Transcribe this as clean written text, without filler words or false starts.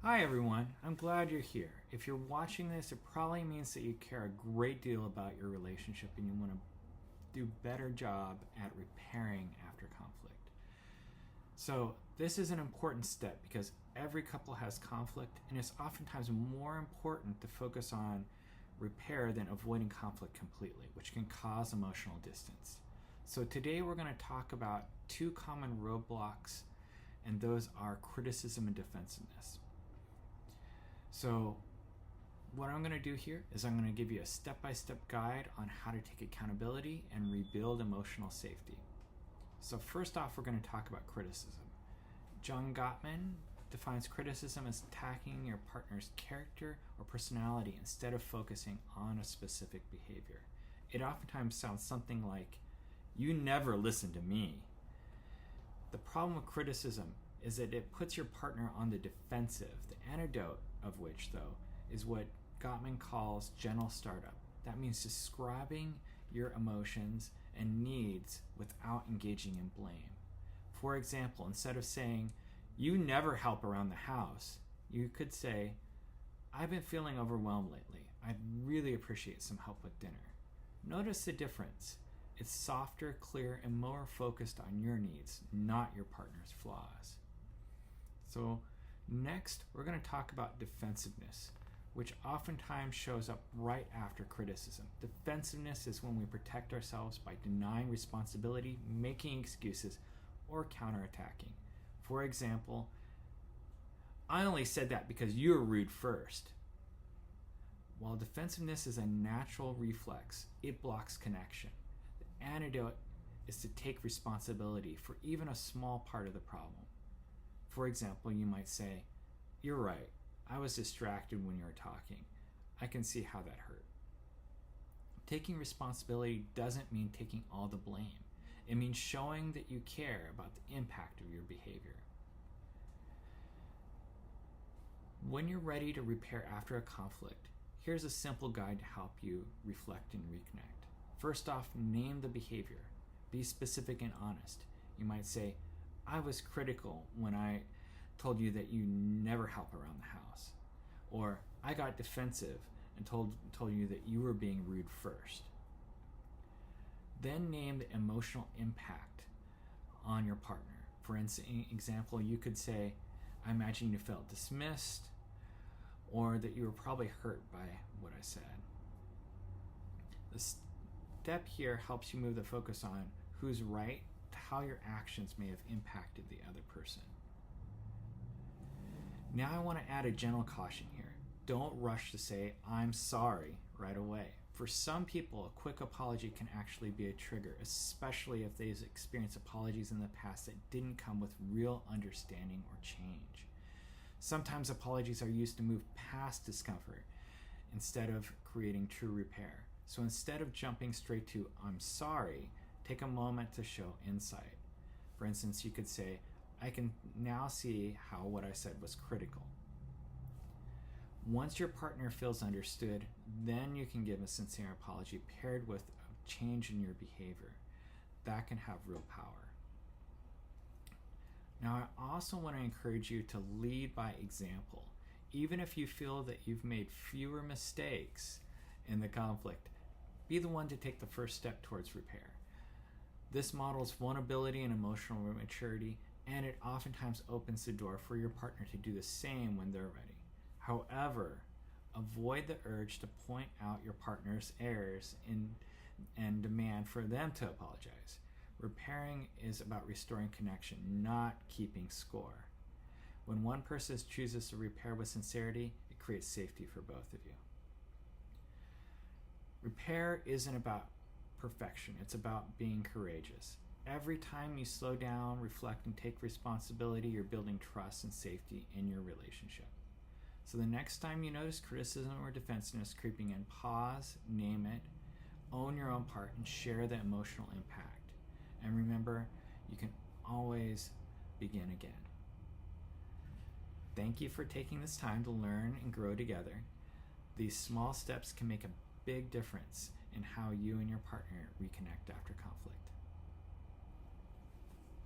Hi everyone, I'm glad you're here. If you're watching this, it probably means that you care a great deal about your relationship and you want to do a better job at repairing after conflict. So this is an important step because every couple has conflict, and it's oftentimes more important to focus on repair than avoiding conflict completely, which can cause emotional distance. So today we're going to talk about two common roadblocks, and those are criticism and defensiveness. So what I'm going to do here is I'm going to give you a step-by-step guide on how to take accountability and rebuild emotional safety. So first off, we're going to talk about criticism. John Gottman defines criticism as attacking your partner's character or personality instead of focusing on a specific behavior. It oftentimes sounds something like, "You never listen to me." The problem with criticism is that it puts your partner on the defensive, the antidote of which, though, is what Gottman calls gentle startup. That means describing your emotions and needs without engaging in blame. For example, instead of saying, "You never help around the house," you could say, "I've been feeling overwhelmed lately. I'd really appreciate some help with dinner." Notice the difference. It's softer, clear, and more focused on your needs, not your partner's flaws. So next, we're going to talk about defensiveness, which oftentimes shows up right after criticism. Defensiveness is when we protect ourselves by denying responsibility, making excuses, or counterattacking. For example, "I only said that because you were rude first." While defensiveness is a natural reflex, it blocks connection. The antidote is to take responsibility for even a small part of the problem. For example, you might say, "You're right, I was distracted when you were talking. I can see how that hurt." Taking responsibility doesn't mean taking all the blame. It means showing that you care about the impact of your behavior. When you're ready to repair after a conflict, here's a simple guide to help you reflect and reconnect. First off, name the behavior. Be specific and honest. You might say, "I was critical when I told you that you never help around the house." Or, "I got defensive and told you that you were being rude first." Then name the emotional impact on your partner. For example, you could say, "I imagine you felt dismissed," or that you were probably hurt by what I said. The step here helps you move the focus on who's right to how your actions may have impacted the other person. Now I want to add a gentle caution here. Don't rush to say, "I'm sorry," right away. For some people, a quick apology can actually be a trigger, especially if they've experienced apologies in the past that didn't come with real understanding or change. Sometimes apologies are used to move past discomfort instead of creating true repair. So instead of jumping straight to "I'm sorry," take a moment to show insight. For instance, you could say, "I can now see how what I said was critical." Once your partner feels understood, then you can give a sincere apology paired with a change in your behavior. That can have real power. Now, I also want to encourage you to lead by example. Even if you feel that you've made fewer mistakes in the conflict, be the one to take the first step towards repair. This models vulnerability and emotional maturity, and it oftentimes opens the door for your partner to do the same when they're ready. However, avoid the urge to point out your partner's errors and demand for them to apologize. Repairing is about restoring connection, not keeping score. When one person chooses to repair with sincerity, it creates safety for both of you. Repair isn't about perfection, it's about being courageous. Every time you slow down, reflect, and take responsibility, you're building trust and safety in your relationship. So the next time you notice criticism or defensiveness creeping in, pause, name it, own your own part, and share the emotional impact. And remember, you can always begin again. Thank you for taking this time to learn and grow together. These small steps can make a big difference in how you and your partner reconnect after conflict.